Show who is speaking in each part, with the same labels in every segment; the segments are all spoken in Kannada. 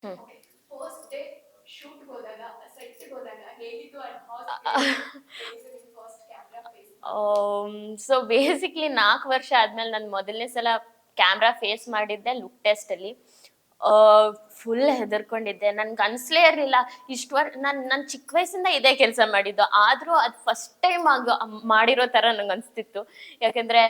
Speaker 1: ಹ್ಮ್
Speaker 2: ಫಸ್ಟ್ ಡೇ ಶೂಟ್ ಹೋದಾಗ ಸೆಟ್ ಹೋದಾಗ ಹೇಗಿತ್ತು and first camera face
Speaker 1: so basically 4 ವರ್ಷ ಆದ್ಮೇಲೆ ನಾನು ಮೊದಲನೇ ಸಲ ಕ್ಯಾಮ್ರಾ ಫೇಸ್ ಮಾಡಿದ್ದೆ ಲುಕ್ ಟೆಸ್ಟ್ ಅಲ್ಲಿ. ಫುಲ್ ಹೆದರ್ಕೊಂಡಿದ್ದೆ. ನನ್ಗೆ ಅನ್ಸ್ಲೇ ಇರಲಿಲ್ಲ ಇಷ್ಟು ನಾನು ಚಿಕ್ಕ ವಯಸ್ಸಿಂದ ಇದೇ ಕೆಲಸ ಮಾಡಿದ್ದು, ಆದ್ರೂ ಅದು ಫಸ್ಟ್ ಟೈಮ್ ಮಾಡಿರೋ ತರ ನಂಗೆ ಅನ್ಸ್ತಿತ್ತು. ಯಾಕಂದ್ರೆ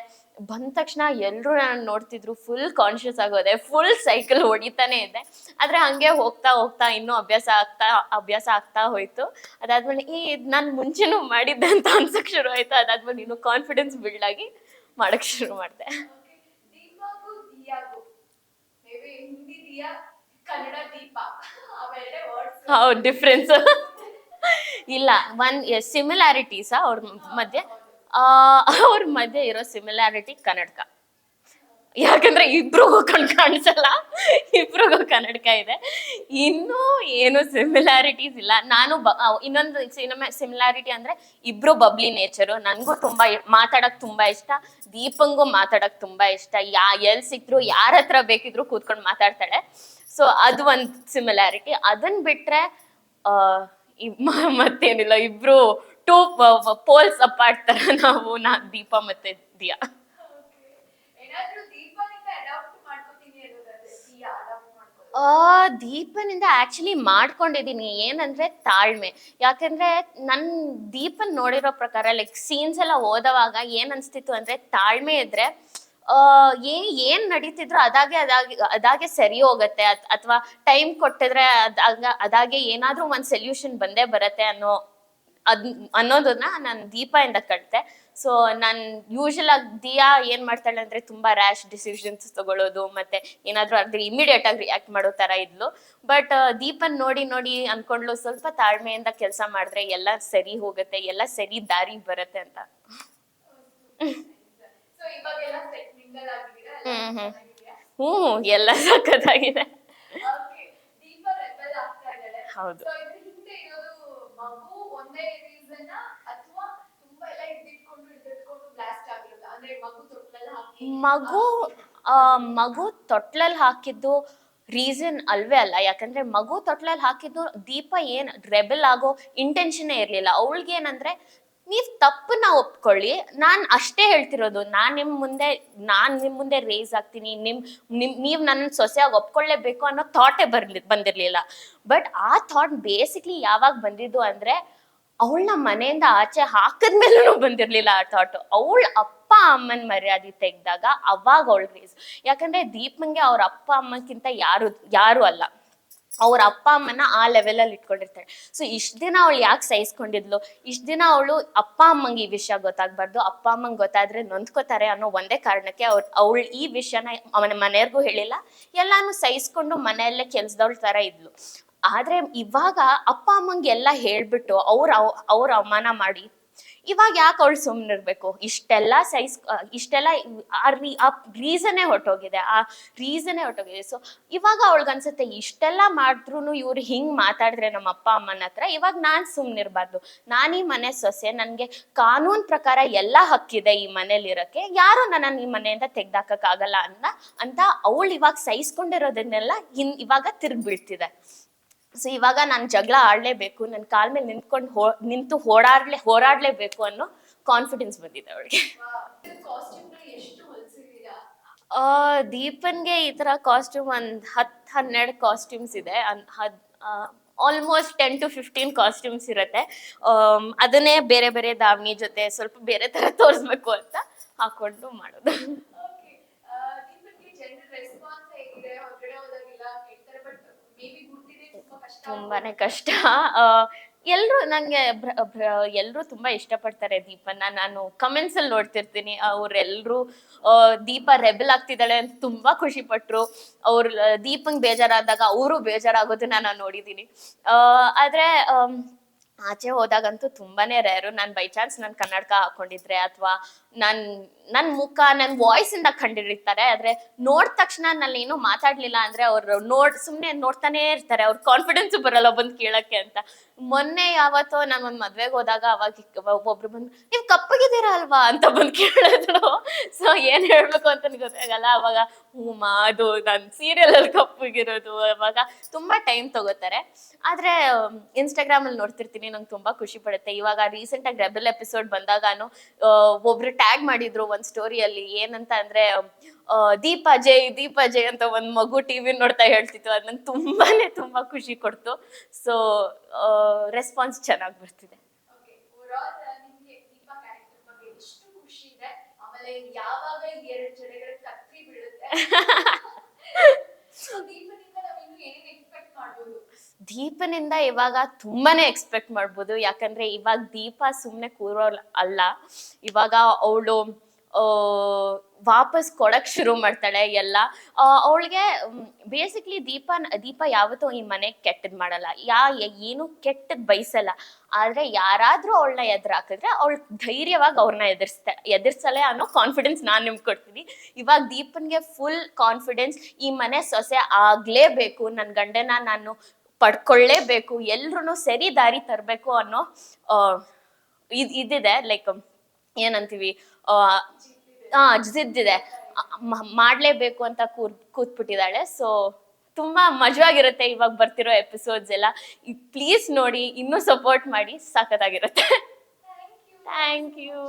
Speaker 1: ಬಂದ ತಕ್ಷಣ ಎಲ್ಲರೂ ನಾನು ನೋಡ್ತಿದ್ರು, ಫುಲ್ ಕಾನ್ಶಿಯಸ್ ಆಗೋದೆ, ಫುಲ್ ಸೈಕಲ್ ಹೊಡಿತಾನೆ ಇದ್ದೆ. ಆದ್ರೆ ಹಂಗೆ ಹೋಗ್ತಾ ಹೋಗ್ತಾ ಇನ್ನೂ ಅಭ್ಯಾಸ ಆಗ್ತಾ ಹೋಯ್ತು. ಅದಾದ್ಮೇಲೆ ನಾನು ಮುಂಚೆನೂ ಮಾಡಿದ್ದೆ ಅಂತ ಅನ್ಸಕ್ ಶುರು ಆಯ್ತು. ಅದಾದ್ಮೇಲೆ ಇನ್ನೂ ಕಾನ್ಫಿಡೆನ್ಸ್ ಬಿಲ್ಡ್ ಆಗಿ ಮಾಡಕ್ ಶುರು ಮಾಡಿದೆ.
Speaker 2: ದೀಪಗೂ ದಿಯಾಗೂ ಮೇ ಬಿ ಹಿಂದಿ ದಿಯಾ ಕನ್ನಡ ದೀಪ ಅವೆರಡೇ ವರ್ಡ್ಸ್
Speaker 1: ಹೌದು, ಡಿಫ್ರೆನ್ಸ್ ಇಲ್ಲ. ಸಿಮಿಲಾರಿಟೀಸ್ ಅವ್ರ ಮಧ್ಯೆ. ಅವ್ರ ಮಧ್ಯೆ ಇರೋ ಸಿಮಿಲಾರಿಟಿ ಕನ್ನಡಕ. ಯಾಕಂದ್ರೆ ಇಬ್ರಿಗೂ ಕಾಣಿಸಲ್ಲ, ಇಬ್ರಿಗೂ ಕನ್ನಡಕ ಇದೆ. ಇನ್ನೂ ಏನು ಸಿಮಿಲಾರಿಟೀಸ್ ಇಲ್ಲ. ನಾನು ಇನ್ನೊಂದು ಸಿಮಿಲಾರಿಟಿ ಅಂದ್ರೆ ಇಬ್ರು ಬಬ್ಲಿ ನೇಚರು. ನನ್ಗೂ ತುಂಬಾ ಮಾತಾಡಕ್ ತುಂಬಾ ಇಷ್ಟ, ದೀಪಂಗೂ ಮಾತಾಡಕ್ ತುಂಬಾ ಇಷ್ಟ. ಎಲ್ ಸಿಕ್ರು ಯಾರ ಹತ್ರ ಬೇಕಿದ್ರು ಕೂತ್ಕೊಂಡು ಮಾತಾಡ್ತಾಳೆ. ಸೊ ಅದು ಒಂದು ಸಿಮಿಲಾರಿಟಿ. ಅದನ್ ಬಿಟ್ರೆ ಮತ್ತೇನಿಲ್ಲ. ಇಬ್ರು ಟೂ ಪೋಲ್ಸ್ ಅಪಾರ್ಟ್ ತರ ನಾವು, ದೀಪ ಮತ್ತೆ ದಿಯಾ.
Speaker 2: ಏನಾದ್ರೂ ದೀಪನಿಂದ ಅಡಾಪ್ಟ್ ಮಾಡ್ಕೋತೀನಿ ಅನ್ನೋದಾದ್ರೆ ದಿಯಾ ಅಡಾಪ್ಟ್ ಮಾಡ್ಕೊಳ್ಳೋದು
Speaker 1: ದೀಪನಿಂದ ಆಕ್ಚುಲಿ ಮಾಡ್ಕೊಂಡಿದೀನಿ. ಏನಂದ್ರೆ ತಾಳ್ಮೆ. ಯಾಕಂದ್ರೆ ನನ್ ದೀಪನ್ ನೋಡಿರೋ ಪ್ರಕಾರ ಲೈಕ್ ಸೀನ್ಸ್ ಎಲ್ಲ ಓದವಾಗ ಏನ್ ಅನ್ಸ್ತಿತ್ತು ಅಂದ್ರೆ, ತಾಳ್ಮೆ ಇದ್ರೆ ಏನ್ ನಡೀತಿದ್ರು ಅದಾಗೆ ಸರಿ ಹೋಗತ್ತೆ, ಅಥವಾ ಟೈಮ್ ಕೊಟ್ಟಿದ್ರೆ ಅದಾಗೆ ಏನಾದ್ರೂ ಒಂದ್ ಸೊಲ್ಯೂಷನ್ ಬಂದೇ ಬರತ್ತೆ ಅನ್ನೋದನ್ನ ನಾನು ದೀಪ ಇಂದ ಕಲಿತೆ. ಸೊ ನಾನ್ ಯೂಶಲ್ ಆಗಿ ದಿಯಾ ಏನ್ ಮಾಡ್ತಾಳೆ ಅಂದ್ರೆ ತುಂಬಾ ರ್ಯಾಶ್ ಡಿಸಿಷನ್ಸ್ ತಗೊಳ್ಳೋದು, ಮತ್ತೆ ಏನಾದ್ರೂ ಅದ್ರ ಇಮಿಡಿಯೇಟ್ ಆಗಿ ರಿಯಾಕ್ಟ್ ಮಾಡೋ ತರ ಇದ್ಲು. ಬಟ್ ದೀಪನ್ ನೋಡಿ ನೋಡಿ ಅನ್ಕೊಂಡ್ಲು, ಸ್ವಲ್ಪ ತಾಳ್ಮೆಯಿಂದ ಕೆಲಸ ಮಾಡಿದ್ರೆ ಎಲ್ಲ ಸರಿ ಹೋಗುತ್ತೆ, ಎಲ್ಲ ಸರಿ ದಾರಿ ಬರುತ್ತೆ ಅಂತ.
Speaker 2: ಸೊ ಇವಾಗೆಲ್ಲ ಸೆಟ್ ಮಿಂಗಲ್ ಆಗಿದ್ದೀರಾ ಎಲ್ಲ
Speaker 1: ಹ್ಮ್ ಹ್ಮ್
Speaker 2: ಚೆನ್ನಾಗಿದೆಯಾ
Speaker 1: ಎಲ್ಲ ಸಖತ್ತಾಗಿದೆ.
Speaker 2: ಓಕೆ ದೀಪ ರೆಬೆಲ್ ಆಗ್ತಾ ಇದ್ದಾಳೆ
Speaker 1: ಹೌದು.
Speaker 2: ಸೊ ಇದ್ರ ಹಿಂದೆ ಇರೋದು ಮಗು ಒಂದೇ ರೀಸನ್ ಅಥವಾ ತುಂಬಾ ಎಲ್ಲ ಹಿಡಿದಿಟ್ಕೊಂಡು ಬ್ಲಾಸ್ಟ್ ಆಗಿರೋದು ಅಂದ್ರೆ ಮಗು ತೊಟ್ಲಲ್ಲಿ ಹಾಕಿ
Speaker 1: ಮಗು ಮಗು ತೊಟ್ಲಲ್ಲಿ ಹಾಕಿದ್ದು ರೀಸನ್ ಅಲ್ವೇ ಅಲ್ಲ. ಯಾಕಂದ್ರೆ ಮಗು ತೊಟ್ಲಲ್ಲಿ ಹಾಕಿದ್ದು ದೀಪ ಏನ್ ರೆಬೆಲ್ ಆಗೋ ಇಂಟೆನ್ಷನ್ ಇರ್ಲಿಲ್ಲ. ಅವಳಿಗೇನಂದ್ರೆ, ನೀವ್ ತಪ್ಪನ್ನ ಒಪ್ಕೊಳ್ಳಿ, ನಾನ್ ಅಷ್ಟೇ ಹೇಳ್ತಿರೋದು. ನಾನ್ ನಿಮ್ ಮುಂದೆ ರೇಸ್ ಆಗ್ತೀನಿ, ನೀವ್ ನನ್ನ ಸೊಸೆಯಾಗಿ ಒಪ್ಕೊಳ್ಳೇಬೇಕು ಅನ್ನೋ ಥಾಟೇ ಬಂದಿರ್ಲಿಲ್ಲ. ಬಟ್ ಆ ಥಾಟ್ ಬೇಸಿಕ್ಲಿ ಯಾವಾಗ ಬಂದಿದ್ದು ಅಂದ್ರೆ, ಅವಳನ್ನ ಮನೆಯಿಂದ ಆಚೆ ಹಾಕದ್ಮೇಲೂ ಬಂದಿರ್ಲಿಲ್ಲ ಆ ಥಾಟ್. ಅವಳ ಅಪ್ಪ ಅಮ್ಮನ ಮರ್ಯಾದೆ ತೆಗ್ದಾಗ ಅವಾಗ ಅವಳ ರೇಸ್. ಯಾಕಂದ್ರೆ ದೀಪಂಗೆ ಅವ್ರ ಅಪ್ಪ ಅಮ್ಮಕ್ಕಿಂತ ಯಾರು ಅಲ್ಲ, ಅವ್ರ ಅಪ್ಪ ಅಮ್ಮನ ಆ ಲೆವೆಲ್ ಅಲ್ಲಿ ಇಟ್ಕೊಂಡಿರ್ತಾಳೆ. ಸೊ ಇಷ್ಟ ದಿನ ಅವಳು ಯಾಕೆ ಸಹಿಸ್ಕೊಂಡಿದ್ಲು, ಇಷ್ಟ ದಿನ ಅವಳು ಅಪ್ಪ ಅಮ್ಮಂಗೆ ಈ ವಿಷಯ ಗೊತ್ತಾಗ್ಬಾರ್ದು, ಅಪ್ಪ ಅಮ್ಮಂಗೆ ಗೊತ್ತಾದ್ರೆ ನೊಂದ್ಕೋತಾರೆ ಅನ್ನೋ ಒಂದೇ ಕಾರಣಕ್ಕೆ ಅವಳು ಈ ವಿಷಯನ ಅವನ ಮನೆಯವ್ರಿಗೂ ಹೇಳಿಲ್ಲ, ಎಲ್ಲಾನು ಸಹಿಸ್ಕೊಂಡು ಮನೆಯಲ್ಲೇ ಕೆಲ್ಸದವಳ ತರ ಇದ್ಲು. ಆದ್ರೆ ಇವಾಗ ಅಪ್ಪ ಅಮ್ಮಂಗೆ ಎಲ್ಲ ಹೇಳ್ಬಿಟ್ಟು ಅವ್ರ ಅವಮಾನ ಮಾಡಿ ಇವಾಗ ಯಾಕೆ ಅವಳು ಸುಮ್ಮನಿರ್ಬೇಕು? ಇಷ್ಟೆಲ್ಲ ಆ ರೀಸನೇ ಹೊಟ್ಟೋಗಿದೆ, ಸೊ ಇವಾಗ ಅವಳಿಗನ್ಸುತ್ತೆ, ಇಷ್ಟೆಲ್ಲ ಮಾಡಿದ್ರು ಇವ್ರು ಹಿಂಗ್ ಮಾತಾಡಿದ್ರೆ ನಮ್ಮ ಅಪ್ಪ ಅಮ್ಮನ ಹತ್ರ, ಇವಾಗ ನಾನ್ ಸುಮ್ಮನಿರ್ಬಾರ್ದು, ನಾನೀ ಮನೆ ಸೊಸೆ, ನನ್ಗೆ ಕಾನೂನ್ ಪ್ರಕಾರ ಎಲ್ಲ ಹಕ್ಕಿದೆ ಈ ಮನೇಲಿರಕ್ಕೆ, ಯಾರು ನನ್ನ ಈ ಮನೆಯಿಂದ ತೆಗ್ದಾಕಕ್ ಆಗಲ್ಲ ಅಂತ ಅವಳು ಇವಾಗ ಸಹಿಸ್ಕೊಂಡಿರೋದನ್ನೆಲ್ಲ ಇವಾಗ ತಿರ್ಗಿ ಬೀಳ್ತಿದೆ. ಸೊ ಇವಾಗ ನಾನು ಜಗಳ ಆಡ್ಲೇಬೇಕು, ನನ್ನ ಕಾಲ್ ಮೇಲೆ ನಿಂತು ಹೋರಾಡ್ಲೇಬೇಕು ಅನ್ನೋ ಕಾನ್ಫಿಡೆನ್ಸ್ ಬಂದಿದೆ ಅವಳಿಗೆ.
Speaker 2: ಕಾಸ್ಟ್ಯೂಮ್ ಎಷ್ಟು ಹೊಲಿಸಿದೀರಾ
Speaker 1: ದೀಪನ್ಗೆ ಈ ತರ ಕಾಸ್ಟ್ಯೂಮ್ ಒಂದ್ 10-12 ಕಾಸ್ಟ್ಯೂಮ್ಸ್ ಇದೆ. ಆಲ್ಮೋಸ್ಟ್ 10-15 ಕಾಸ್ಟ್ಯೂಮ್ಸ್ ಇರುತ್ತೆ. ಅದನ್ನೇ ಬೇರೆ ಬೇರೆ ದಾವಣಿ ಜೊತೆ ಸ್ವಲ್ಪ ಬೇರೆ ತರ ತೋರಿಸ್ಬೇಕು ಅಂತ ಹಾಕೊಂಡು ಮಾಡೋದು.
Speaker 2: ಓಕೆ ನಿಮಗೆ ಜನರಲ್ ರೆಸ್ಪಾನ್ಸ್ ಹೇಗಿದೆ ಹೊರಗಡೆ ಹೋದಾಗೆಲ್ಲ ಹೇಳ್ತಾರೆ ಬಟ್ ಮೇ ಬಿ ಗುರ್ತಿದೆ ತುಂಬಾ ಕಷ್ಟ
Speaker 1: ತುಂಬಾನೇ ಕಷ್ಟ. ಎಲ್ರು ನಂಗೆ ಎಲ್ರು ತುಂಬಾ ಇಷ್ಟಪಡ್ತಾರೆ ದೀಪನ್ನ. ನಾನು ಕಮೆಂಟ್ಸ್ ಅಲ್ಲಿ ನೋಡ್ತಿರ್ತೀನಿ, ಅವ್ರೆಲ್ರು ದೀಪ ರೆಬೆಲ್ ಆಗ್ತಿದ್ದಾಳೆ ಅಂತ ತುಂಬಾ ಖುಷಿ ಪಟ್ರು. ಅವ್ರು ದೀಪಂಗ್ ಬೇಜಾರಾದಾಗ ಅವರು ಬೇಜಾರಾಗೋದನ್ನ ನಾನು ನೋಡಿದೀನಿ. ಆದ್ರೆ ಆಚೆ ಹೋದಾಗಂತೂ ತುಂಬಾನೇ ರೇರು. ನಾನು ಬೈ ಚಾನ್ಸ್ ನಾನು ಕನ್ನಡಕ ಹಾಕೊಂಡಿದ್ರೆ ಅಥವಾ ನನ್ ಮುಖ ನನ್ ವಾಯ್ಸ್ ಇಂದ ಕಂಡಿಡಿತಾರೆ. ಆದ್ರೆ ನೋಡ್ ತಕ್ಷಣ ನಾನು ಏನು ಮಾತಾಡ್ಲಿಲ್ಲ ಅಂದ್ರೆ ಅವ್ರು ಸುಮ್ನೆ ನೋಡ್ತಾನೆ ಇರ್ತಾರೆ. ಅವ್ರ ಕಾನ್ಫಿಡೆನ್ಸ್ ಬರಲ್ಲ ಬಂದ್ ಕೇಳಕ್ಕೆ ಅಂತ. ಮೊನ್ನೆ ಯಾವತ್ತೋ ನಾನು ಒಂದ್ ಮದ್ವೆಗೆ ಹೋದಾಗ ಅವಾಗ ಒಬ್ರು ಬಂದು ನೀವ್ ಕಪ್ಪಗಿದ್ದೀರಾ ಅಲ್ವಾ ಅಂತ ಬಂದ್ ಕೇಳಿದ್ರು. ಸೊ ಏನ್ ಹೇಳ್ಬೇಕು ಅಂತ ಗೊತ್ತಾಗಲ್ಲ. ಅವಾಗ ಅದು ನಾನ್ ಸೀರಿಯಲ್ ಅಲ್ಲಿ ಕಪ್ಪಗಿರೋದು ಅವಾಗ ತುಂಬಾ ಟೈಮ್ ತಗೋತಾರೆ. ಆದ್ರೆ ಇನ್ಸ್ಟಾಗ್ರಾಮ್ ಅಲ್ಲಿ ನೋಡ್ತಿರ್ತೀನಿ, ನಂಗೆ ತುಂಬಾ ಖುಷಿ ಪಡುತ್ತೆ. ಇವಾಗ ರೀಸೆಂಟ್ ಆಗಿ ರೆಬೆಲ್ ಎಪಿಸೋಡ್ ಬಂದಾಗಾನು ಒಬ್ರು ಟ್ಯಾಗ್ ಮಾಡಿದ್ರು ಒಂದ್ ಸ್ಟೋರಿಯಲ್ಲಿ, ಏನಂತ ಅಂದ್ರೆ ದೀಪಾ ಜೈ ಅಂತ ಒಂದ್ ಮಗು ಟಿವಿ ನೋಡ್ತಾ ಹೇಳ್ತಿತ್ತು. ಅದ್ ನಂಗೆ ತುಂಬಾ ಖುಷಿ ಕೊಡ್ತು. ಸೊ ರೆಸ್ಪಾನ್ಸ್ ಚೆನ್ನಾಗಿ ಬರ್ತಿದೆ.
Speaker 2: ಓಕೆ, ಓವರಾಲ್ ನಿಮ್ಗೆ ದೀಪಾ ಕ್ಯಾರೆಕ್ಟರ್ ಬಗ್ಗೆ ಎಷ್ಟು ಖುಷಿ ಇದೆ, ಆಮೇಲೆ ಯಾವಾಗ ಈ ಎರಡು ಜಡೆಗಳ ಕತ್ತಿ ಬೀಳುತ್ತೆ, ಸೊ ದೀಪನಿಂದ ನಾವು ಇನ್ನು ಏನೇನು ಎಕ್ಸ್ಪೆಕ್ಟ್ ಮಾಡ್ಬೋದು?
Speaker 1: ದೀಪನಿಂದ ಇವಾಗ ತುಂಬಾನೇ ಎಕ್ಸ್ಪೆಕ್ಟ್ ಮಾಡ್ಬೋದು. ಯಾಕಂದ್ರೆ ಇವಾಗ ದೀಪ ಸುಮ್ನೆ ಕೂರೋ ಅಲ್ಲ, ಇವಾಗ ಅವಳು ವಾಪಸ್ ಕೊಡಕ್ ಶುರು ಮಾಡ್ತಾಳೆ ಎಲ್ಲ. ಅವಳಿಗೆ ಬೇಸಿಕ್ಲಿ ದೀಪ ಯಾವತ್ತೂ ಈ ಮನೆಗ್ ಕೆಟ್ಟದ್ ಮಾಡಲ್ಲ, ಏನು ಕೆಟ್ಟದ್ ಬಯಸಲ್ಲ. ಆದ್ರೆ ಯಾರಾದ್ರೂ ಅವಳನ್ನ ಎದುರಾಕಿದ್ರೆ ಅವಳು ಧೈರ್ಯವಾಗಿ ಅವ್ರನ್ನ ಎದುರ್ಸಲೆ ಅನ್ನೋ ಕಾನ್ಫಿಡೆನ್ಸ್ ನಾನ್ ನಿಮ್ಗೆ ಕೊಡ್ತೀನಿ. ಇವಾಗ ದೀಪನ್ಗೆ ಫುಲ್ ಕಾನ್ಫಿಡೆನ್ಸ್, ಈ ಮನೆ ಸೊಸೆ ಆಗ್ಲೇಬೇಕು, ನನ್ ಗಂಡನ ನಾನು ಪಡ್ಕೊಳ್ಳೇಬೇಕು, ಎಲ್ರು ಸರಿ ದಾರಿ ತರಬೇಕು ಅನ್ನೋ ಇದಿದೆ. ಲೈಕ್ ಏನಂತೀವಿ, ಜಿದ್ದಿದೆ, ಮಾಡ್ಲೇಬೇಕು ಅಂತ ಕೂತ್ಬಿಟ್ಟಿದ್ದಾಳೆ. ಸೊ ತುಂಬಾ ಮಜವಾಗಿರುತ್ತೆ ಇವಾಗ ಬರ್ತಿರೋ ಎಪಿಸೋಡ್ಸ್ ಎಲ್ಲ. ಪ್ಲೀಸ್ ನೋಡಿ, ಇನ್ನೂ ಸಪೋರ್ಟ್ ಮಾಡಿ, ಸಖತ್ತಾಗಿರುತ್ತೆ. Thank you.